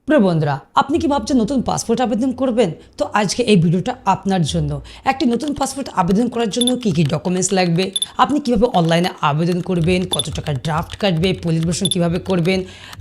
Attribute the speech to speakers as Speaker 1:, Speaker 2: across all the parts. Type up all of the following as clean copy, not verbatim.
Speaker 1: প্রিয় বন্ধুরা, আপনি কি ভাবছেন নতুন পাসপোর্ট আবেদন করবেন? তো আজকে এই ভিডিওটা আপনার জন্য। একটি নতুন পাসপোর্ট আবেদন করার জন্য কি কি ডকুমেন্টস লাগবে, আপনি কিভাবে অনলাইনে আবেদন করবেন, কত টাকা ড্রাফট কাটবে, পরিবেশন কিভাবে করবেন,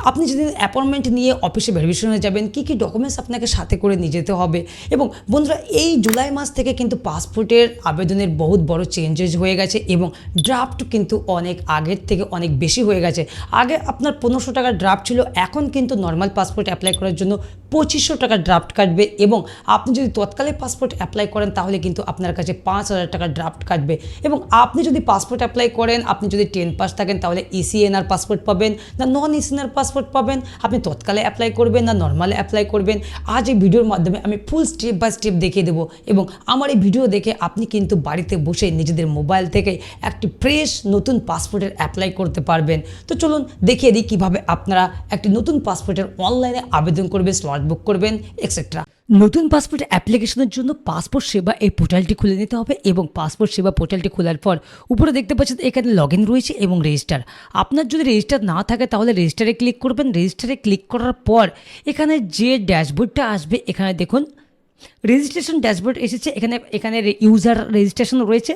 Speaker 1: আপনি যদি অ্যাপয়েন্টমেন্ট নিয়ে অফিসে ভেরিফিকেশনে যাবেন কি কি ডকুমেন্টস আপনাকে সাথে করে নিয়ে যেতে হবে। এবং বন্ধুরা, এই জুলাই মাস থেকে কিন্তু পাসপোর্টের আবেদনের বহুত বড় চেঞ্জেস হয়ে গেছে এবং ড্রাফট কিন্তু অনেক আগের থেকে অনেক বেশি হয়ে গেছে। আগে আপনার 1500 টাকা ড্রাফট ছিল, এখন কিন্তু নর্মাল পাসপোর্ট অ্যাপ্লাই করার জন্য 2500 টাকা ড্রাফট কাটবে এবং আপনি যদি তৎকালে পাসপোর্ট অ্যাপ্লাই করেন তাহলে কিন্তু আপনার কাছে 5000 টাকা ড্রাফট কাটবে। এবং আপনি যদি পাসপোর্ট অ্যাপ্লাই করেন, আপনি যদি 10 পাস থাকেন তাহলে ইসিএনআর পাসপোর্ট পাবেন না নন ইসিএনআর পাসপোর্ট পাবেন, আপনি তৎকালে অ্যাপ্লাই করবেন না নর্মালে অ্যাপ্লাই করবেন। আজ এই ভিডিওর মাধ্যমে আমি ফুল স্টেপ বাই স্টেপ দেখিয়ে দেবো এবং আমার এই ভিডিও দেখে আপনি কিন্তু বাড়িতে বসে নিজেদের মোবাইল থেকে একটি ফ্রেশ নতুন পাসপোর্টের অ্যাপ্লাই করতে পারবেন। তো চলুন দেখিয়ে দিই কীভাবে আপনারা একটি নতুন পাসপোর্টের অনলাইনে আবেদন করবেন, স্লট বুক করবেন, এক্সেট্রা। নতুন পাসপোর্ট অ্যাপ্লিকেশনের জন্য পাসপোর্ট সেবা এই পোর্টালটি খুলে নিতে হবে এবং পাসপোর্ট সেবা পোর্টালটি খোলার পর উপরে দেখতে পাচ্ছেন এখানে লগ ইন রয়েছে এবং রেজিস্টার। আপনার যদি রেজিস্টার না থাকে তাহলে রেজিস্টারে ক্লিক করবেন। রেজিস্টারে ক্লিক করার পর এখানে যে ড্যাশবোর্ডটা আসবে, এখানে দেখুন রেজিস্ট্রেশন ড্যাশবোর্ড এসেছে। এখানে ইউজার রেজিস্ট্রেশন রয়েছে।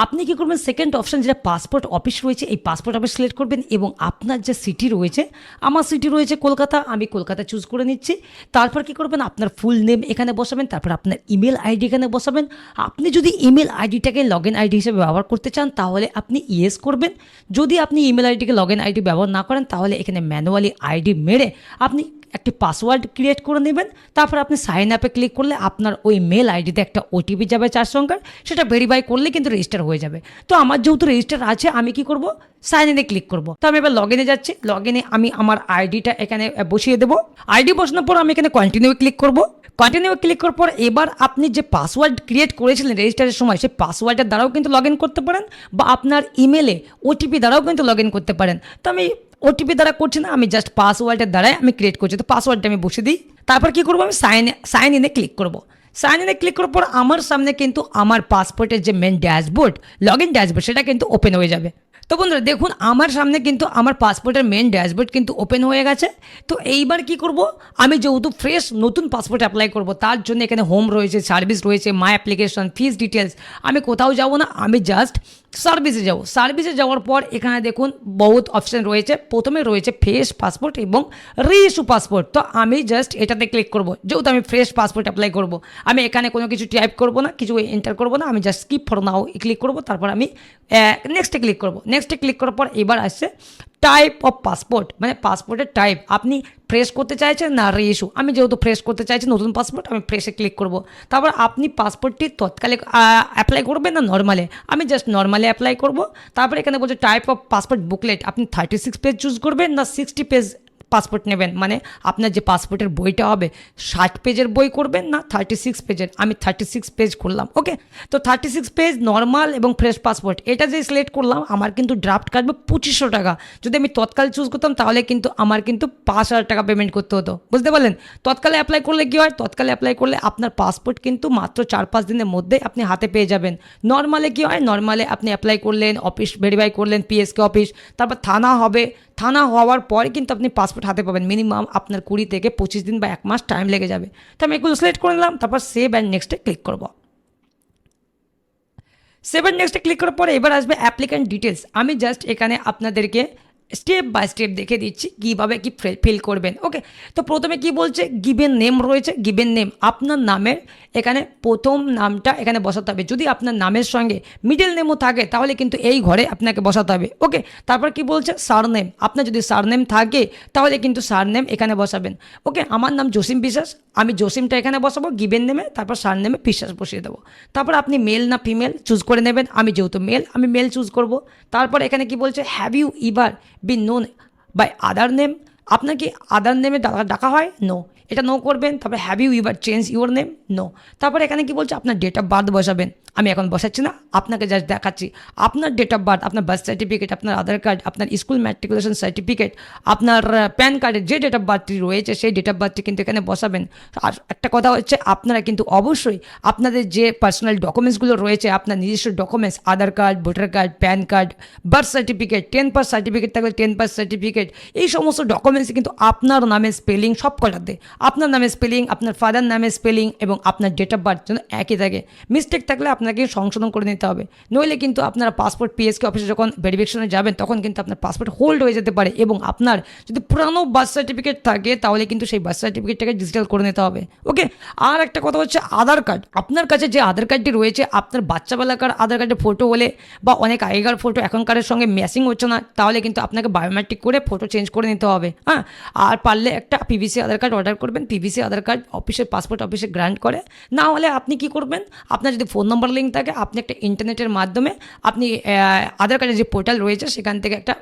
Speaker 1: আপনি কি করবেন, সেকেন্ড অপশন যেটা পাসপোর্ট অফিস রয়েছে, এই পাসপোর্ট অফিস সিলেক্ট করবেন এবং আপনার যে সিটি রয়েছে, আমার সিটি রয়েছে কলকাতা, আমি কলকাতা চুজ করে নিচ্ছি। তারপর কি করবেন, আপনার ফুল নেম এখানে বসাবেন, তারপর আপনার ইমেল আইডি এখানে বসাবেন। আপনি যদি ইমেল আইডিটাকে লগ ইন আইডি হিসেবে ব্যবহার করতে চান তাহলে আপনি ইয়েস করবেন। যদি আপনি ইমেল আইডিকে লগ ইন আইডি ব্যবহার না করেন তাহলে এখানে ম্যানুয়ালি আইডি মেরে আপনি একটি পাসওয়ার্ড ক্রিয়েট করে নেবেন। তারপর আপনি সাইন আপে ক্লিক করলে আপনার ওই মেল আইডিতে একটা ওটিপি যাবে 4 সংখ্যার, সেটা ভেরিফাই করলে কিন্তু রেজিস্টার হয়ে যাবে। তো আমার যেহেতু রেজিস্টার আছে, আমি কি করব, সাইন ইনে ক্লিক করব। তো আমি এবার লগ ইনে যাচ্ছি। লগ ইনে আমি আমার আইডিটা এখানে বসিয়ে দেবো। আইডি বসানোর পর আমি এখানে কন্টিনিউ ক্লিক করব। কন্টিনিউ ক্লিক করার পর এবার আপনি যে পাসওয়ার্ড ক্রিয়েট করেছিলেন রেজিস্টারের সময়, সেই পাসওয়ার্ডের দ্বারাও কিন্তু লগ ইন করতে পারেন বা আপনার ইমেলে ওটিপি দ্বারাও কিন্তু লগ ইন করতে পারেন। তো আমি ওটিপি দ্বারা করছি না, আমি জাস্ট পাসওয়ার্ডের দ্বারাই আমি ক্রিয়েট করছি। তো পাসওয়ার্ডটা আমি বসে দিই। তারপর কি করবো, আমি সাইন ইনে ক্লিক করবো। সাইন ইনে ক্লিক করার পর আমার সামনে কিন্তু আমার পাসপোর্টের যে main dashboard, log in dashboard, সেটা কিন্তু ওপেন হয়ে যাবে। তো বন্ধুরা দেখুন, আমার সামনে কিন্তু আমার পাসপোর্টের মেন ড্যাশবোর্ড কিন্তু ওপেন হয়ে গেছে। তো এইবার কি করব, আমি যেহেতু ফ্রেশ নতুন পাসপোর্ট অ্যাপ্লাই করব তার জন্য এখানে হোম রয়েছে, সার্ভিস রয়েছে, মাই অ্যাপ্লিকেশন, ফিস ডিটেলস। আমি কোথাও যাব না, আমি জাস্ট সার্ভিসে যাব। সার্ভিসে যাওয়ার পর এখানে দেখুন বহুত অপশান রয়েছে। প্রথমে রয়েছে ফ্রেশ পাসপোর্ট এবং রিইস্যু পাসপোর্ট। তো আমি জাস্ট এটাতে ক্লিক করব, যেহেতু আমি ফ্রেশ পাসপোর্ট অ্যাপ্লাই করব। আমি এখানে কোনো কিছু টাইপ করব না, কিছু এন্টার করব না, আমি just skip for now click করব। তারপর আমি নেক্সটে ক্লিক করব। নেক্সটে ক্লিক করার পর এবার আসছে টাইপ অফ পাসপোর্ট, মানে পাসপোর্টের টাইপ আপনি ফ্রেশ করতে চাইছেন না রিইস্যু। আমি যেহেতু ফ্রেশ করতে চাইছি নতুন পাসপোর্ট, আমি ফ্রেশে ক্লিক করব। তারপর আপনি পাসপোর্টটি তৎকালে অ্যাপ্লাই করবেন না নর্মালে, আমি জাস্ট নর্মালে অ্যাপ্লাই করব। তারপর এখানে বলছে টাইপ অফ পাসপোর্ট বুকলেট, আপনি 36 পেজ চুজ করবেন না 60 পেজ পাসপোর্ট নেবেন, মানে আপনার যে পাসপোর্টের বইটা হবে 60 পেজের বই করবেন না 36 পেজের। আমি 36 পেজ করলাম। ওকে, তো 36 পেজ নর্মাল এবং ফ্রেশ পাসপোর্ট এটা যে সিলেক্ট করলাম, আমার কিন্তু ড্রাফট কাটবে 2500 টাকা। যদি আমি তৎকাল চুজ করতাম তাহলে কিন্তু আমার কিন্তু 5000 টাকা পেমেন্ট করতে হতো, বুঝতে পারলেন। তৎকালে অ্যাপ্লাই করলে কী হয়, তৎকালে অ্যাপ্লাই করলে আপনার পাসপোর্ট কিন্তু মাত্র 4-5 দিনের মধ্যে আপনি হাতে পেয়ে যাবেন। নর্মালে কী হয়, নর্মালে আপনি অ্যাপ্লাই করলেন, অফিস ভেরিফাই করলেন, পিএসকে অফিস, তারপর থানা হবে, থানা হওয়ার পরে কিন্তু আপনি পাসপোর্ট হাতে পাবেন। মিনিমাম আপনার 20 থেকে 25 দিন বা 1 মাস টাইম লেগে যাবে। তো আমি এগুলো সিলেক্ট করে নিলাম। তারপর সেভ অ্যান্ড নেক্সটে ক্লিক করব। সেভ অ্যান্ড নেক্সটে ক্লিক করার পরে এবার আসবে অ্যাপ্লিক্যান্ট ডিটেলস। আমি জাস্ট এখানে আপনাদেরকে স্টেপ বাই স্টেপ দেখে দিচ্ছি কীভাবে কি ফিল করবেন। ওকে, তো প্রথমে কি বলছে, গিভেন নেম রয়েছে। গিভেন নেম আপনার নামের এখানে প্রথম নামটা এখানে বসাতে হবে। যদি আপনার নামের সঙ্গে মিডল নেমও থাকে তাহলে কিন্তু এই ঘরে আপনাকে বসাতে হবে। ওকে, তারপর কি বলছে, সারনেম, আপনার যদি সারনেম থাকে তাহলে কিন্তু সারনেম এখানে বসাবেন। ওকে, আমার নাম জসিম বিশ্বাস, আমি জসিমটা এখানে বসাবো গিভেন নেমে, তারপর সারনেমে বিশ্বাস বসিয়ে দেবো। তারপর আপনি মেল না ফিমেল চুজ করে নেবেন। আমি যেহেতু মেল, আমি মেল চুজ করব। তারপর এখানে কি বলছে, have you ever been known by other name, আপনাকে আদার নেমে ডাকা হয়, নো, এটা নো করবেন। তারপরে have you ever change your name, no. তারপরে এখানে কি বলছে, আপনার ডেট অফ বার্থ বসাবেন। আমি এখন বসাচ্ছি না, আপনাকে জাস্ট দেখাচ্ছি। আপনার ডেট অফ বার্থ, আপনার বার্থ সার্টিফিকেট, আপনার আধার কার্ড, আপনার স্কুল ম্যাট্রিকুলেশন সার্টিফিকেট, আপনার প্যান কার্ডের যে ডেট অফ বার্থটি রয়েছে সেই ডেট অফ বার্থটি কিন্তু এখানে বসাবেন। আর একটা কথা হচ্ছে, আপনারা কিন্তু অবশ্যই আপনাদের যে পার্সোনাল ডকুমেন্টসগুলো রয়েছে, আপনার নিজস্ব documents, Aadhaar card, voter card, PAN card, birth certificate, 10 pass certificate থাকলে 10 পাস সার্টিফিকেট, এই সমস্ত ডকুমেন্টস ডকুমেন্টসে কিন্তু আপনার নামের স্পেলিং সব কটাতে, আপনার নামের স্পেলিং, আপনার ফাদার নামের স্পেলিং এবং আপনার ডেট অফ বার্থ যেন একই থাকে। মিস্টেক থাকলে আপনাকে সংশোধন করে নিতে হবে, নইলে কিন্তু আপনারা পাসপোর্ট পিএসকে অফিসে যখন ভেরিফিকেশনে যাবেন তখন কিন্তু আপনার পাসপোর্ট হোল্ড হয়ে যেতে পারে, এবং আপনার যদি পুরানো বার্থ সার্টিফিকেট থাকে তাহলে কিন্তু সেই বার্থ সার্টিফিকেটটাকে ডিজিটাল করে নিতে হবে। ওকে, আর একটা কথা হচ্ছে আধার কার্ড। আপনার কাছে যে আধার কার্ডটি রয়েছে, আপনার বাচ্চাবেলাকার আধার কার্ডের ফটো হলে বা অনেক আগেকার ফটো এখনকারের সঙ্গে ম্যাচিং হচ্ছে না, তাহলে কিন্তু আপনাকে বায়োমেট্রিক করে ফটো চেঞ্জ করে নিতে হবে। হ্যাঁ, আর পারলে একটা পিভিসি আধার কার্ড অর্ডার করবেন। পিভিসি আধার কার্ড অফিসের পাসপোর্ট অফিসে গ্রান্ট করে, না হলে আপনি কি করবেন, আপনার যদি ফোন নম্বর লিঙ্ক থাকে আপনি একটা ইন্টারনেটের মাধ্যমে আপনি আধার কার্ডের যে পোর্টাল রয়েছে সেখান থেকে একটা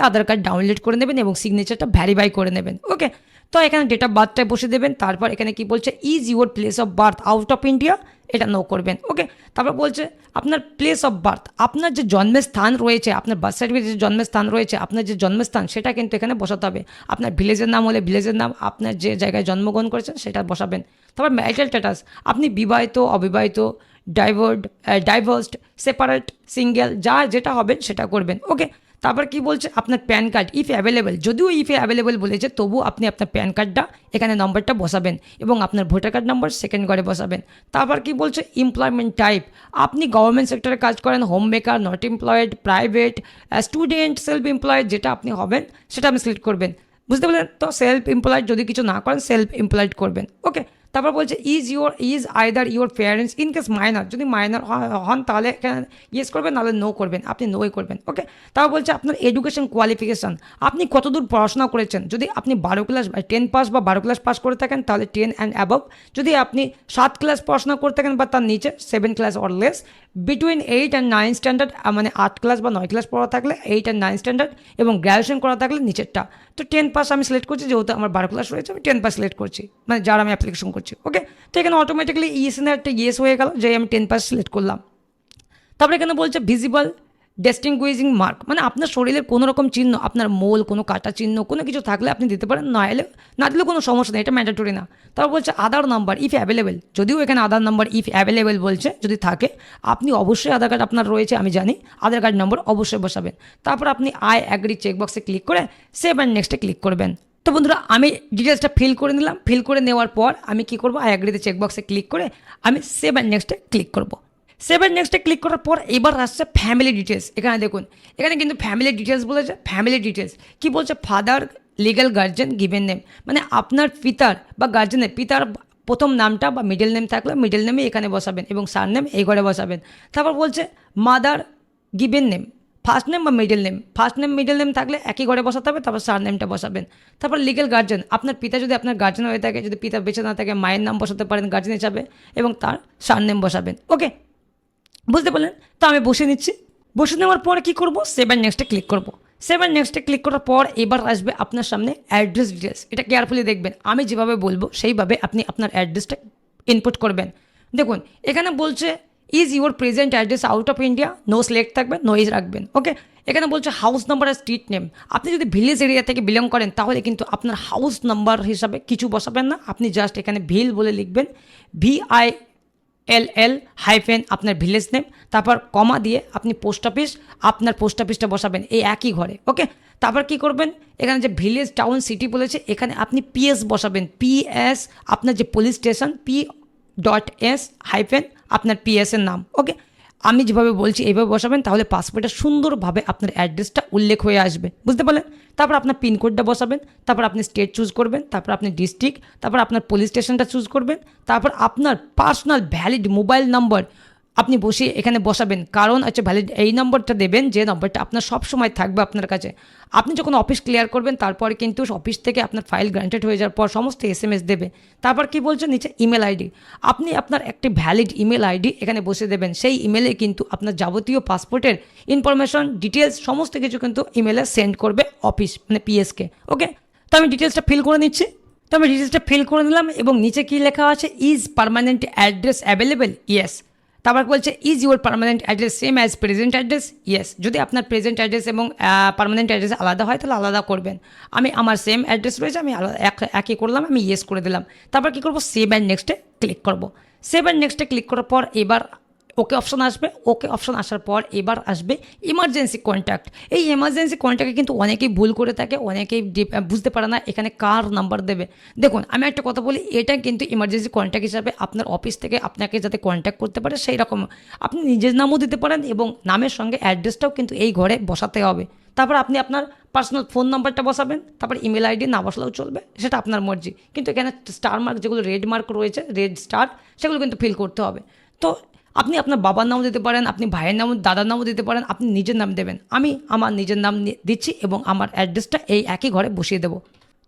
Speaker 1: আধার কার্ড ডাউনলোড করে নেবেন এবং সিগনেচারটা ভ্যারিফাই করে নেবেন। ওকে, তো এখানে ডেট অফ বার্থটাই বসে দেবেন। তারপর এখানে কি বলছে, is your place of birth out of India, এটা নো করবেন। ওকে, তারপর বলছে আপনার প্লেস অফ বার্থ, আপনার যে জন্মের স্থান রয়েছে, আপনার বার্থ সার্টিফিকেটে যে জন্মের স্থান রয়েছে, আপনার যে জন্মস্থান সেটা কিন্তু এখানে বসাতে হবে। আপনার ভিলেজের নাম হলে ভিলেজের নাম, আপনার যে জায়গায় জন্মগ্রহণ করেছেন সেটা বসাবেন। তারপর ম্যারিটাল স্ট্যাটাস, আপনি বিবাহিত, অবিবাহিত, ডাইভোর্সড, সেপারেট, সিঙ্গেল, যা যেটা হবেন সেটা করবেন। ওকে, তারপর কি বলছে, আপনার প্যান কার্ড ইফ অ্যাভেলেবেল, যদিও ইফ অ্যাভেলেবেল বলেছে তবু আপনি আপনার প্যান কার্ডটা এখানে নম্বরটা বসাবেন এবং আপনার ভোটার কার্ড নম্বর সেকেন্ড ঘরে বসাবেন। তারপর কি বলছে, এমপ্লয়মেন্ট টাইপ, আপনি গভর্নমেন্ট সেক্টরে কাজ করেন, home maker, not employed, private, student, self employed, যেটা আপনি হবেন সেটা আপনি সিলেক্ট করবেন। বুঝতে পারলেন তো, সেলফ এমপ্লয়েড যদি কিছু না করেন সেলফ এমপ্লয়েড করবেন। ওকে, তারপর বলছে is either your parents in case minor, যদি মাইনর হন তাহলে এখানে ইয়েস করবেন, নাহলে নো করবেন, আপনি নোই করবেন। ওকে, তারপর বলছে আপনার এডুকেশন কোয়ালিফিকেশান, আপনি কতদূর পড়াশোনা করেছেন, যদি আপনি 12 ক্লাস 10 পাস বা 12 ক্লাস পাস করে থাকেন তাহলে 10 অ্যান্ড অ্যাবভ, যদি আপনি 7 ক্লাস পড়াশোনা করে থাকেন বা তার নিচে 7 class or less, between 8 and 9 standard, মানে 8 ক্লাস বা 9 ক্লাস পড়া থাকলে 8 অ্যান্ড 9 স্ট্যান্ডার্ড, এবং গ্র্যাজুয়েশন করা থাকলে নিচেরটা। তো 10 পাস আমি সিলেক্ট করছি, যেহেতু আমার 12 ক্লাস রয়েছে আমি 10 পাস সিলেক্ট করছি, মানে যার আমি অ্যাপ্লিকেশন করছি। ওকে, তো এখানে অটোমেটিক্যালি ইএসএনে একটা ইয়েস হয়ে গেল যে আমি 10 পাস সিলেক্ট করলাম। তারপরে এখানে বলছে ভিজিবল ডিস্টিংগুইশিং মার্ক, মানে আপনার শরীরের কোনো রকম চিহ্ন, আপনার মোল, কোনো কাটা চিহ্ন, কোনো কিছু থাকলে আপনি দিতে পারেন, না দিলে কোনো সমস্যা নেই, এটা ম্যান্ডেটরি না। তারপর বলছে আধার নাম্বার ইফ অ্যাভেলেবেল, যদিও এখানে আধার নাম্বার ইফ অ্যাভেলেবেল বলছে, যদি থাকে আপনি অবশ্যই আধার কার্ড আপনার রয়েছে আমি জানি, আধার কার্ড নম্বর অবশ্যই বসাবেন। তারপর আপনি আই অ্যাগ্রি চেকবক্সে ক্লিক করে সেভ অ্যান্ড নেক্সটে ক্লিক করবেন। তো বন্ধুরা, আমি ডিটেলসটা ফিল করে নিলাম। ফিল করে নেওয়ার পর আমি কি করব, আই অ্যাগ্রিতে চেকবক্সে ক্লিক করে আমি সেভ অ্যান্ড নেক্সটে ক্লিক করব। সেভ অ্যান্ড নেক্সটে ক্লিক করার পর এবার আসছে ফ্যামিলি ডিটেলস। এখানে দেখুন, এখানে কিন্তু ফ্যামিলি ডিটেলস বলেছে। ফ্যামিলি ডিটেলস কি বলছে, father legal guardian given name, মানে আপনার পিতার বা গার্জেনের পিতার প্রথম নামটা বা মিডল নেম থাকলে মিডল নেমে এখানে বসাবেন এবং সার নেম এই ঘরে বসাবেন। তারপর বলছে mother given name, first name বা middle name, first name middle name থাকলে একই ঘরে বসাতে হবে, তারপর সার নেমটা বসাবেন। তারপর লিগ্যাল গার্জেন, আপনার পিতা যদি আপনার গার্জেন হয়ে থাকে, যদি পিতা বেঁচে না থাকে মায়ের নাম বসাতে পারেন গার্জেন হিসাবে এবং তার সার নেম বসাবেন। ওকে, বুঝতে পারলেন তো, আমি বসে নিচ্ছি। বসে নেওয়ার পরে কী করবো, সেভ অ্যান্ড নেক্সটে ক্লিক করবো। সেভ অ্যান্ড নেক্সটে ক্লিক করার পর এবার আসবে আপনার সামনে অ্যাড্রেস ডিটেলস। এটা কেয়ারফুলি দেখবেন, আমি যেভাবে বলবো সেইভাবে আপনি আপনার অ্যাড্রেসটা ইনপুট করবেন। দেখুন এখানে বলছে is your present address out of India, no select থাকবে, নো ইজ রাখবেন। ওকে, এখানে বলছে হাউস নাম্বার আর স্ট্রিট নেম, আপনি যদি ভিলেজ এরিয়া থেকে বিলং করেন তাহলে কিন্তু আপনার হাউস নাম্বার হিসাবে কিছু বসাবেন না, আপনি জাস্ট এখানে ভিল বলে লিখবেন, VILL হাইফেন আপনার ভিলেজ নেম, তারপর কমা দিয়ে আপনি পোস্ট অফিস, আপনার পোস্ট অফিসটা বসাবেন এই একই ঘরে। ওকে, তারপর কি করবেন, এখানে যে ভিলেজ টাউন সিটি বলেছে এখানে আপনি PS বসাবেন, PS আপনার যে পুলিশ স্টেশন P.S হাইফেন আপনার PS এর নাম। ওকে, আমি যেভাবে বলছি এইভাবে বসাবেন, তাহলে পাসপোর্টে সুন্দরভাবে আপনার অ্যাড্রেসটা উল্লেখ হয়ে আসবে। বুঝতে পারলেন? তারপর আপনার পিনকোডটা বসাবেন, তারপর আপনি স্টেট চুজ করবেন, তারপর আপনি ডিস্ট্রিক্ট, তারপর আপনার পুলিশ স্টেশনটা চুজ করবেন, তারপর আপনার পার্সোনাল ভ্যালিড মোবাইল নম্বর আপনি বসিয়ে এখানে বসাবেন। কারণ হচ্ছে ভ্যালিড এই নম্বরটা দেবেন যে নম্বরটা আপনার সব সময় থাকবে আপনার কাছে। আপনি যখন অফিস ক্লিয়ার করবেন তারপরে কিন্তু অফিস থেকে আপনার ফাইল গ্রান্টেড হয়ে যাওয়ার পর সমস্ত SMS দেবে। তারপর কি বলছে নিচে ইমেল আইডি, আপনি আপনার একটি ভ্যালিড ইমেল আইডি এখানে বসে দেবেন। সেই ইমেলে কিন্তু আপনার যাবতীয় পাসপোর্টের ইনফরমেশন ডিটেলস সমস্ত কিছু কিন্তু ইমেলে সেন্ড করবে অফিস, মানে PSকে। ওকে, তো আমি ডিটেলসটা ফিল করে নিচ্ছি। তো আমি ডিটেলসটা ফিল করে নিলাম এবং নিচে কি লেখা আছে, is permanent address available, yes. তারপর বলছে is your permanent address same as present address, yes. যদি আপনার প্রেজেন্ট অ্যাড্রেস এবং পার্মানেন্ট অ্যাড্রেস আলাদা হয় তাহলে আলাদা করবেন। আমার সেম অ্যাড্রেস রয়েছে, আমি একই করলাম, আমি ইয়েস করে দিলাম। তারপর কী করবো, সেভ অ্যান্ড নেক্সটে ক্লিক করবো। সেভ অ্যান্ড নেক্সটে ক্লিক করার পর এবার ওকে অপশন আসবে, ওকে অপশন আসার পর এবার আসবে ইমার্জেন্সি কন্ট্যাক্ট। এই ইমার্জেন্সি কন্ট্যাক্টে কিন্তু অনেকেই ভুল করে থাকে, অনেকেই বুঝতে পারে না এখানে কার নাম্বার দেবে। দেখুন আমি একটা কথা বলি, এটা কিন্তু ইমার্জেন্সি কন্ট্যাক্ট হিসাবে আপনার অফিস থেকে আপনাকে যাতে কন্ট্যাক্ট করতে পারে সেই রকম আপনি নিজের নামও দিতে পারেন এবং নামের সঙ্গে অ্যাড্রেসটাও কিন্তু এই ঘরে বসাতে হবে। তারপর আপনি আপনার পার্সোনাল ফোন নাম্বারটা বসাবেন, তারপর ইমেল আইডি না বসালেও চলবে, সেটা আপনার মর্জি। কিন্তু এখানে স্টার মার্ক যেগুলো রেড মার্ক রয়েছে, রেড স্টার, সেগুলো কিন্তু ফিল করতে হবে। তো আপনি আপনার বাবার নামও দিতে পারেন, আপনি ভাইয়ের নামও, দাদার নামও দিতে পারেন, আপনি নিজের নাম দেবেন। আমি আমার নিজের নাম দিচ্ছি এবং আমার অ্যাড্রেসটা এই একই ঘরে বসিয়ে দেবো।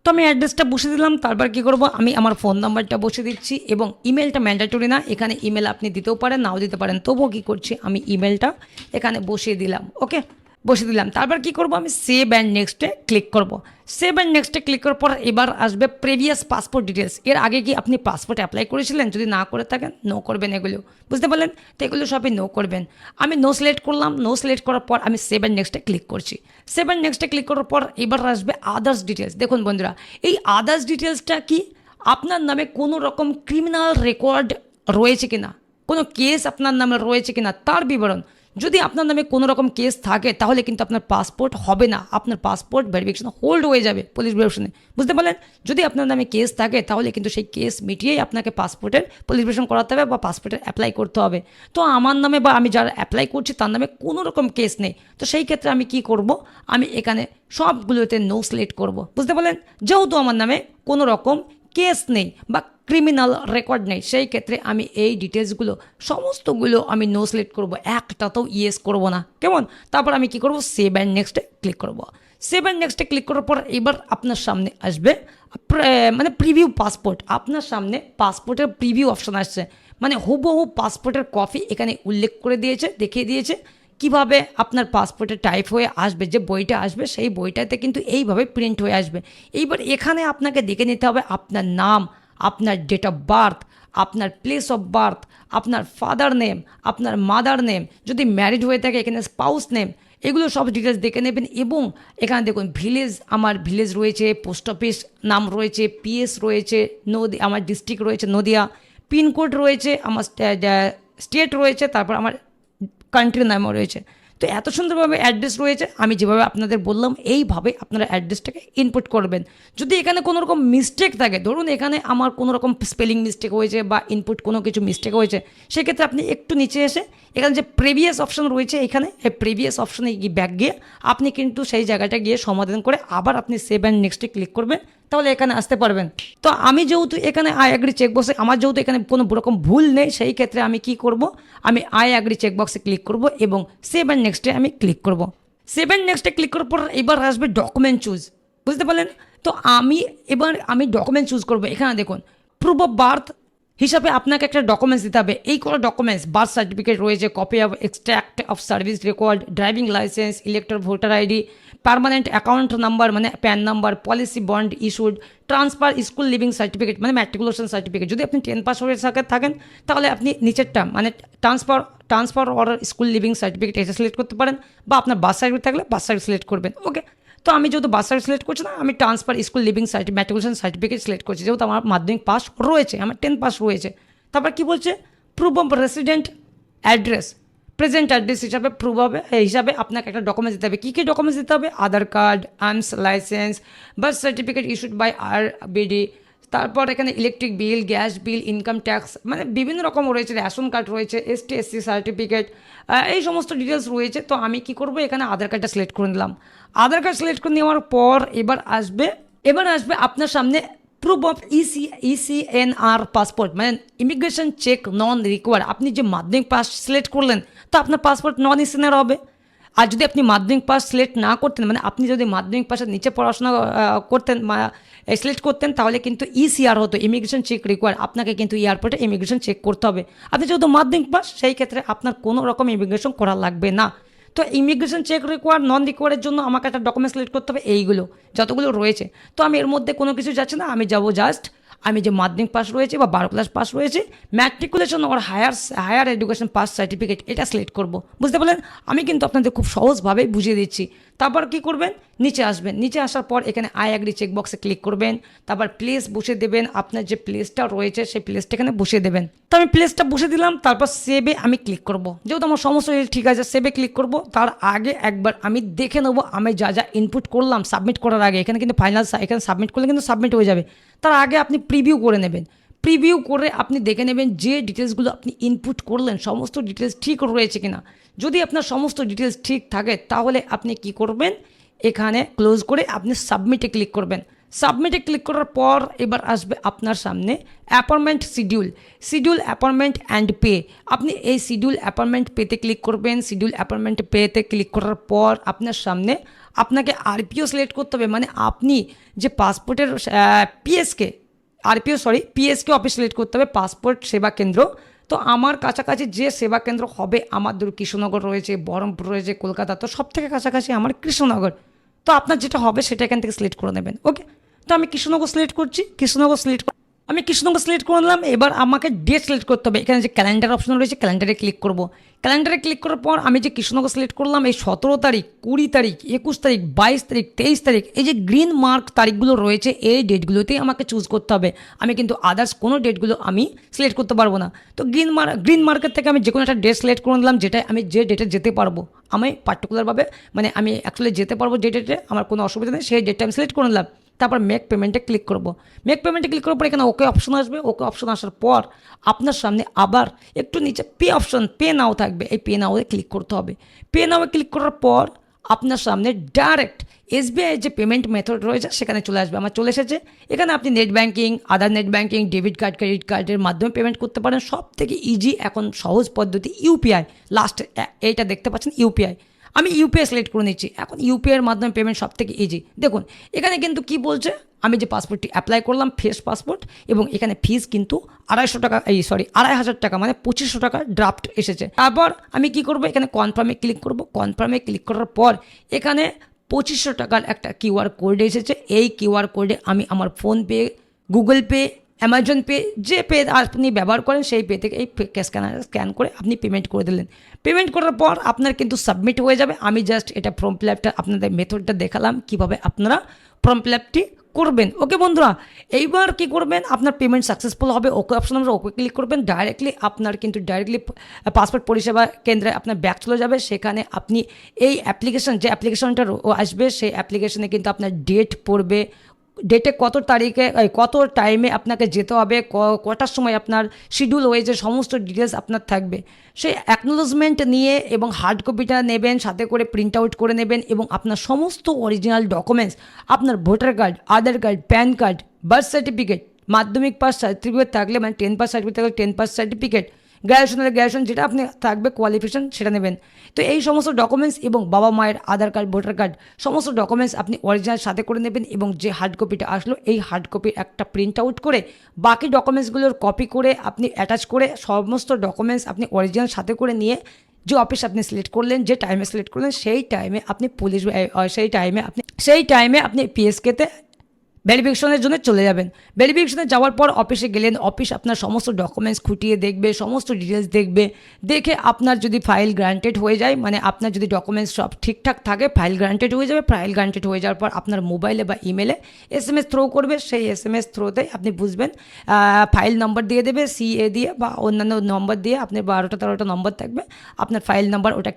Speaker 1: তো আমি অ্যাড্রেসটা বসিয়ে দিলাম, তারপর কী করব, আমি আমার ফোন নাম্বারটা বসিয়ে দিচ্ছি এবং ইমেলটা ম্যান্ডেটরি না, এখানে ইমেল আপনি দিতেও পারেন নাও দিতে পারেন, তবুও কী করছি আমি ইমেলটা এখানে বসিয়ে দিলাম। ওকে, বসিয়ে দিলাম। তারপর কি করব, আমি সেভ অ্যান্ড নেক্সটে ক্লিক করব। সেভ অ্যান্ড নেক্সটে ক্লিক করার পর এবার আসবে প্রিভিয়াস পাসপোর্ট ডিটেলস। এর আগে কি আপনি পাসপোর্ট অ্যাপ্লাই করেছিলেন? যদি না করে থাকেন নো করবেন এগুলো, বুঝতে পারলেন? তো এগুলো সবই নো করবেন। আমি নো সিলেক্ট করলাম, নো সিলেক্ট করার পর আমি সেভ অ্যান্ড নেক্সটে ক্লিক করছি। সেভ অ্যান্ড নেক্সটে ক্লিক করার পর এবার আসবে আদার্স ডিটেলস। দেখুন বন্ধুরা, এই আদার্স ডিটেলসটা কি, আপনার নামে কোনো রকম ক্রিমিনাল রেকর্ড রয়েছে কিনা, কোনো কেস আপনার নামে রয়েছে কিনা তার বিবরণ। যদি আপনার নামে কোনো রকম কেস থাকে তাহলে কিন্তু আপনার পাসপোর্ট হবে না, আপনার পাসপোর্ট ভেরিফিকেশন হোল্ড হয়ে যাবে পুলিশ ভেরিফিকেশনে, বুঝতে পারলেন? যদি আপনার নামে কেস থাকে তাহলে কিন্তু সেই কেস মিটিয়েই আপনাকে পাসপোর্টের পুলিশ ভেরিফিকেশন করাতে হবে বা পাসপোর্টের অ্যাপ্লাই করতে হবে। তো আমার নামে বা আমি যারা অ্যাপ্লাই করছি তার নামে কোনো রকম কেস নেই। তো সেই ক্ষেত্রে আমি কি করব, আমি এখানে সবগুলোতে নো সিলেক্ট করব, বুঝতে পারলেন? যেহেতু আমার নামে কোনো রকম কেস নেই বা ক্রিমিনাল রেকর্ড নেই, সেই ক্ষেত্রে আমি এই ডিটেলসগুলো সমস্তগুলো আমি নো সিলেক্ট করবো, একটাতেও ইয়েস করব না, কেমন? তারপর আমি কি করব, সেভ অ্যান্ড নেক্সটে ক্লিক করব। সেভ অ্যান্ড নেক্সটে ক্লিক করার পর এবার আপনার সামনে আসবে মানে প্রিভিউ পাসপোর্ট। আপনার সামনে পাসপোর্টের প্রিভিউ অপশন আসছে, মানে হুবহু পাসপোর্টের কপি এখানে উল্লেখ করে দিয়েছে, দেখিয়ে দিয়েছে কিভাবে আপনার পাসপোর্টে টাইপ হয়ে আসবে, যে বইটা আসবে সেই বইটাতে কিন্তু এইভাবে প্রিন্ট হয়ে আসবে। এইবার এখানে আপনাকে দেখে নিতে হবে আপনার নাম, আপনার ডেট অফ বার্থ, আপনার প্লেস অফ বার্থ, আপনার ফাদার নেম, আপনার মাদার নেম, যদি ম্যারিড হয়ে থাকে এখানে স্পাউস নেম, এগুলো সব ডিটেলস দেখে নেবেন। এবং এখানে দেখুন ভিলেজ, আমার ভিলেজ রয়েছে, পোস্ট অফিস নাম রয়েছে, পিএস রয়েছে, আমার ডিস্ট্রিক্ট রয়েছে নদিয়া, পিনকোড রয়েছে, আমার স্টেট রয়েছে, তারপর আমার কান্ট্রির নামও রয়েছে। তো এত সুন্দরভাবে অ্যাড্রেস রয়েছে, আমি যেভাবে আপনাদের বললাম এইভাবে আপনারা অ্যাড্রেসটাকে ইনপুট করবেন। যদি এখানে কোনো রকম মিস্টেক থাকে, ধরুন এখানে আমার কোনো রকম স্পেলিং মিস্টেক হয়েছে বা ইনপুট কোনো কিছু মিস্টেক হয়েছে, সেক্ষেত্রে আপনি একটু নিচে এসে এখানে যে প্রিভিয়াস অপশন রয়েছে, এখানে এই প্রিভিয়াস অপশনে ব্যাক গিয়ে আপনি কিন্তু সেই জায়গাটা গিয়ে সমাধান করে আবার আপনি সেভ অ্যান্ড নেক্সটে ক্লিক করবেন, তাহলে এখানে আসতে পারবেন। তো আমি যেহেতু এখানে আই অ্যাগ্রি চেকবক্সে, আমার যেহেতু এখানে কোনো রকম ভুল নেই, সেই ক্ষেত্রে আমি কি করব, আমি আই অ্যাগ্রি চেকবক্সে ক্লিক করব এবং সেভ অ্যান্ড নেক্সটে আমি ক্লিক করব। সেভ অ্যান্ড নেক্সটে ক্লিক করার পর এবার আসবে ডকুমেন্ট চুজ, বুঝতে পারলেন? তো আমি ডকুমেন্ট চুজ করব। এখানে দেখুন প্রুফ অফ বার্থ হিসাবে আপনাকে একটা ডকুমেন্টস দিতে হবে। এই কোনো ডকুমেন্টস, বার্থ সার্টিফিকেট রয়েছে, copy of extract of service record, driving licence, elector voter ID, permanent account number মানে PAN number, policy bond issued, transfer school leaving certificate মানে ম্যাট্রিকুলেশন সার্টিফিকেট। যদি আপনি 10 পাস হয়ে থাকেন তাহলে আপনি নিচেরটা মানে transfer or school leaving certificate এটা সিলেক্ট করতে পারেন, বা আপনার বার্থ সার্টিফিকেট থাকলে বার্থ সার্টিফিকেট সিলেক্ট করবেন। ওকে, তো আমি যেহেতু বার্থ সার্টিফিকেট সিলেক্ট করছি না, আমি transfer school living matriculation certificate select করছি, যেহেতু আমার মাধ্যমিক পাস রয়েছে, আমার 10 পাস রয়েছে। তারপর কি বলছে, proof of resident address, present address হিসাবে প্রুফ হবে হিসাবে আপনাকে একটা ডকুমেন্টস দিতে হবে। কী কী ডকুমেন্টস দিতে হবে, Aadhaar card, arms licence, birth certificate issued by RBD, তারপর এখানে electric bill, gas bill, income tax মানে বিভিন্ন রকম রয়েছে, রেশন কার্ড রয়েছে, ST/SC সার্টিফিকেট, এই সমস্ত ডিটেলস রয়েছে। তো আমি কি করব, এখানে আধার কার্ডটা সিলেক্ট করে নিলাম। আধার কার্ড সিলেক্ট করে নেওয়ার পর এবার আসবে আপনার সামনে প্রুফ অফ ECNR পাসপোর্ট মানে ইমিগ্রেশন চেক নন রিকোয়ার্ড। আপনি যে মাধ্যমিক পাস সিলেক্ট করলেন তো আপনার পাসপোর্ট নন ECNR হবে। আর যদি আপনি মাধ্যমিক পাস সিলেক্ট না করতেন, মানে আপনি যদি মাধ্যমিক পাসের নিচে পড়াশোনা করতেন সিলেক্ট করতেন, তাহলে কিন্তু ECR হতো, ইমিগ্রেশন চেক রিকোয়ার্ড। আপনাকে কিন্তু এয়ারপোর্টে ইমিগ্রেশন চেক করতে হবে। আপনি যেহেতু মাধ্যমিক পাস, সেই ক্ষেত্রে আপনার কোনো রকম ইমিগ্রেশন করা লাগবে না। তো ইমিগ্রেশন চেক রিকোয়ার্ড, নন রিকোয়ার্ডের জন্য আমাকে একটা ডকুমেন্ট সিলেক্ট করতে হবে, এইগুলো যতগুলো রয়েছে। তো আমি এর মধ্যে কোনো কিছু যাচ্ছে না, আমি যাবো জাস্ট আমি যে মাধ্যমিক পাস রয়েছে বা 12 ক্লাস পাস রয়েছে, ম্যাট্রিকুলেশন ওর হায়ার এডুকেশন পাস সার্টিফিকেট এটা সিলেক্ট করব, বুঝতে পারলেন? আমি কিন্তু আপনাদের খুব সহজভাবে বুঝিয়ে দিচ্ছি। তারপর কি করবেন, নিচে আসবেন, নিচে আসার পর এখানে আই অ্যাগ্রি চেকবক্সে ক্লিক করবেন, তারপর প্লেস বসিয়ে দেবেন, আপনার যে প্লেসটা রয়েছে সেই প্লেসটা এখানে বসিয়ে দেবেন। তো আমি প্লেসটা বসিয়ে দিলাম, তারপর সেভে আমি ক্লিক করব। যেহেতু আমার সমস্ত ঠিক আছে, সেভে ক্লিক করব। তার আগে একবার আমি দেখে নেবো আমি যা যা ইনপুট করলাম সাবমিট করার আগে, এখানে কিন্তু ফাইনাল, এখানে সাবমিট করলে কিন্তু সাবমিট হয়ে যাবে। তার আগে আপনি প্রিভিউ করে নেবেন, প্রিভিউ করে আপনি দেখে নেবেন যে ডিটেলসগুলো আপনি ইনপুট করলেন সমস্ত ডিটেলস ঠিক রয়েছে কিনা। যদি আপনার সমস্ত ডিটেলস ঠিক থাকে তাহলে আপনি কি করবেন, এখানে ক্লোজ করে আপনি সাবমিটে ক্লিক করবেন। সাবমিটে ক্লিক করার পর এবার আসবে আপনার সামনে appointment schedule appointment and pay. আপনি এই শিডিউল অ্যাপয়েন্টমেন্ট পেতে ক্লিক করবেন। শিডিউল অ্যাপয়েন্টমেন্ট পেতে ক্লিক করার পর আপনার সামনে আপনাকে আরপিও সিলেক্ট করতে হবে, মানে আপনি যে পাসপোর্টের পিএসকে অফিস সিলেক্ট করতে হবে, পাসপোর্ট সেবা কেন্দ্র। তো আমার কাছাকাছি যে সেবা কেন্দ্র হবে, আমার ধরুন কৃষ্ণনগর রয়েছে, বহরমপুর রয়েছে, কলকাতা, তো সব থেকে কাছাকাছি আমার কৃষ্ণনগর। তো আপনার যেটা হবে সেটা এখান থেকে সিলেক্ট করে নেবেন। ওকে, তো আমি কৃষ্ণনগর সিলেক্ট করছি, আমি কৃষ্ণনগর সিলেক্ট করে নিলাম। এবার আমাকে ডেট সিলেক্ট করতে হবে, এখানে যে ক্যালেন্ডার অপশন রয়েছে ক্যালেন্ডারে ক্লিক করব। ক্যালেন্ডারে ক্লিক করার পর আমি যে কৃষ্ণনগর সিলেক্ট করলাম, এই 17 তারিখ, 20 তারিখ, 21 তারিখ, 22 তারিখ, 23 তারিখ, এই যে গ্রিন মার্ক তারিখগুলো রয়েছে এই ডেটগুলোতেই আমাকে চুজ করতে হবে। আমি কিন্তু আদার্স কোনো ডেটগুলো আমি সিলেক্ট করতে পারবো না। তো গ্রিন মার্কের থেকে আমি যে কোনো একটা ডেট সিলেক্ট করে নিলাম, যেটা আমি যে ডেটে যেতে পারবো, আমি পার্টিকুলারভাবে মানে আমি অ্যাকচুয়ালি যেতে পারবো যে ডেটে, আমার কোনো অসুবিধা নেই, সেই ডেটটা আমি সিলেক্ট করে নিলাম। তারপর মেক পেমেন্টে ক্লিক করব। মেক পেমেন্টে ক্লিক করার পর এখানে ওকে অপশন আসবে। ওকে অপশন আসার পর আপনার সামনে আবার একটু নিচে পে অপশন, পে নাও থাকবে, এই পে নাওয়ে ক্লিক করতে হবে। পে নাওয়ে ক্লিক করার পর আপনার সামনে ডাইরেক্ট এসবিআই যে পেমেন্ট মেথড রয়েছে সেখানে চলে আসবে। আমার চলে এসেছে। এখানে আপনি net banking, other net banking, debit card, credit কার্ডের মাধ্যমে পেমেন্ট করতে পারেন। সব থেকে ইজি এখন সহজ পদ্ধতি ইউপিআই। লাস্ট এইটা দেখতে পাচ্ছেন ইউপিআই, আমি ইউপিআই সিলেক্ট করে নিচ্ছি। এখন ইউপিআইয়ের মাধ্যমে পেমেন্ট সব থেকে ইজি। দেখুন এখানে কিন্তু কি বলছে, আমি যে পাসপোর্টটি অ্যাপ্লাই করলাম ফ্রেশ পাসপোর্ট, এবং এখানে ফিস কিন্তু 2,500 টাকা, মানে 2500 টাকা ড্রাফট এসেছে। তারপর আমি কি করব, এখানে কনফার্মে ক্লিক করব। কনফার্মে ক্লিক করার পর এখানে 2500 টাকার একটা কিউআর কোড এসেছে। এই কিউআর কোডে আমি আমার PhonePe, Google pay, Amazon pay, যে পে আপনি ব্যবহার করেন সেই পে থেকে এই স্ক্যান করে আপনি পেমেন্ট করে দিলেন। পেমেন্ট করার পর আপনার কিন্তু সাবমিট হয়ে যাবে। আমি জাস্ট এটা ফর্ম ফিল আপটা আপনাদের মেথডটা দেখালাম কীভাবে আপনারা ফর্ম ফিল আপটি করবেন। ওকে বন্ধুরা, এইবার কি করবেন, আপনার পেমেন্ট সাকসেসফুল হবে। ওকে অপশন আমরা ওকে ক্লিক করবেন, ডাইরেক্টলি আপনার কিন্তু পাসপোর্ট পরিষেবা কেন্দ্রে আপনার ব্যাক চলে যাবে। সেখানে আপনি এই যে অ্যাপ্লিকেশনটা আসবে সেই অ্যাপ্লিকেশনে কিন্তু আপনার ডেট পড়বে, ডেটে কত তারিখে কত টাইমে আপনাকে যেতে হবে, কটার সময় আপনার শিডিউল হয়েছে, সমস্ত ডিটেলস আপনার থাকবে। সেই অ্যাকনোলজমেন্ট নিয়ে এবং হার্ড কপিটা নেবেন, সাথে করে প্রিন্ট আউট করে নেবেন, এবং আপনার সমস্ত অরিজিনাল ডকুমেন্টস, আপনার voter card, Aadhaar card, PAN card, birth certificate, মাধ্যমিক পাস সার্টিফিকেট থাকলে, মানে 10 পাস সার্টিফিকেট থাকলে 10 পাস সার্টিফিকেট, গ্র্যাজুয়েশন যেটা আপনি থাকবে কোয়ালিফিকেশন সেটা নেবেন। তো এই সমস্ত ডকুমেন্টস এবং বাবা মায়ের আধার কার্ড, ভোটার কার্ড, সমস্ত ডকুমেন্টস আপনি অরিজিনাল সাথে করে নেবেন, এবং যে হার্ড কপিটা আসলো এই হার্ড কপির একটা প্রিন্ট আউট করে বাকি ডকুমেন্টসগুলোর কপি করে আপনি অ্যাটাচ করে সমস্ত ডকুমেন্টস আপনি অরিজিনাল সাথে করে নিয়ে যে অফিস আপনি সিলেক্ট করলেন, যে টাইমে সিলেক্ট করলেন সেই টাইমে আপনি সেই টাইমে আপনি পিএসকেতে ভেরিফিকেশনের জন্য চলে যাবেন। ভেরিফিকেশনে যাওয়ার পর অফিসে গেলেন, অফিস আপনার সমস্ত ডকুমেন্টস খুঁটিয়ে দেখবে, সমস্ত ডিটেলস দেখবে। দেখে আপনার যদি ফাইল গ্রান্টেড হয়ে যায়, মানে আপনার যদি ডকুমেন্টস সব ঠিকঠাক থাকে, ফাইল গ্রান্টেড হয়ে যাবে। ফাইল গ্রান্টেড হয়ে যাওয়ার পর আপনার মোবাইলে বা ইমেলে এসএমএস থ্রো করবে। সেই এসএমএস থ্রোতে আপনি বুঝবেন ফাইল নম্বর দিয়ে দেবে, সিএ দিয়ে বা অন্যান্য নম্বর দিয়ে, আপনার 12টা-13টা নম্বর থাকবে, আপনার ফাইল নাম্বার ওটা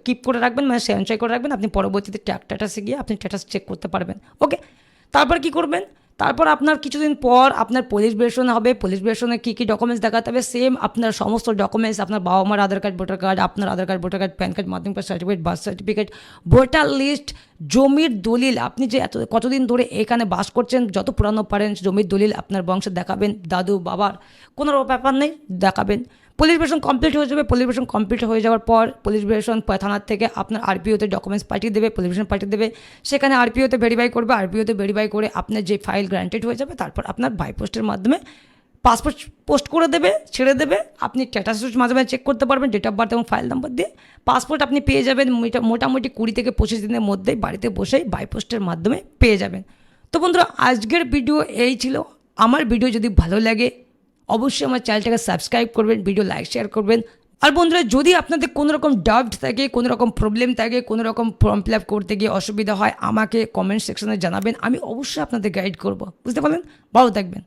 Speaker 1: কিপ করে রাখবেন, মানে সঞ্চয় করে রাখবেন। আপনি পরবর্তীতে স্ট্যাটাসে গিয়ে আপনি স্ট্যাটাস চেক করতে পারবেন। ওকে, তারপর কি করবেন, তারপর আপনার কিছুদিন পর আপনার পুলিশ ভেরিফিকেশন হবে। পুলিশ ভেরিফিকেশনে কী কী ডকুমেন্টস দেখাতে হবে, সেম আপনার সমস্ত ডকুমেন্টস, আপনার বাবা মার আধার কার্ড, ভোটার কার্ড, আপনার Aadhaar card, voter card, PAN card, মাধ্যমিক pass certificate, birth certificate, voter list, জমির দলিল, আপনি যে কতদিন ধরে এখানে বাস করছেন, যত পুরানো পারেন জমির দলিল আপনার বংশে দেখাবেন, দাদু বাবার কোনো ব্যাপার নেই দেখাবেন। পুলিশ ভেরিফিকেশন কমপ্লিট হয়ে যাবে। পুলিশ ভেরিফিকেশন কমপ্লিট হয়ে যাওয়ার পর পুলিশ ভেরিফিকেশন থানার থেকে আপনার আরপিওতে ডকুমেন্টস পাঠিয়ে দেবে, পুলিশ ভেরিফিকেশন পাঠিয়ে দেবে, সেখানে আরপিওতে ভেরিফাই করবে। আরপিওতে ভেরিফাই করে আপনার যে ফাইল গ্রান্টেড হয়ে যাবে, তারপর আপনার বাই পোস্টের মাধ্যমে পাসপোর্ট পোস্ট করে দেবে, ছেড়ে দেবে। আপনি স্ট্যাটাস মাঝে মাঝে চেক করতে পারবেন ডেট অফ বার্থ এবং ফাইল নাম্বার দিয়ে। পাসপোর্ট আপনি পেয়ে যাবেন মোটামুটি 20 থেকে 25 দিনের মধ্যেই বাড়িতে বসেই বাই পোস্টের মাধ্যমে পেয়ে যাবেন। তো বন্ধুরা, আজকের ভিডিও এই ছিল। আমার ভিডিও যদি ভালো লাগে অবশ্যই আমার চ্যানেলটাকে সাবস্ক্রাইব করবেন, ভিডিও লাইক শেয়ার করবেন, আর বন্ধুরা, যদি আপনাদের কোনো রকম ডাউট থাকে, কোনো রকম প্রবলেম থাকে, কোনো রকম ফর্ম ফিল আপ করতে গিয়ে অসুবিধা হয়, আমাকে কমেন্ট সেকশনে জানাবেন। আমি অবশ্যই আপনাদের গাইড করব। বুঝতে পারলেন? ভালো থাকবেন।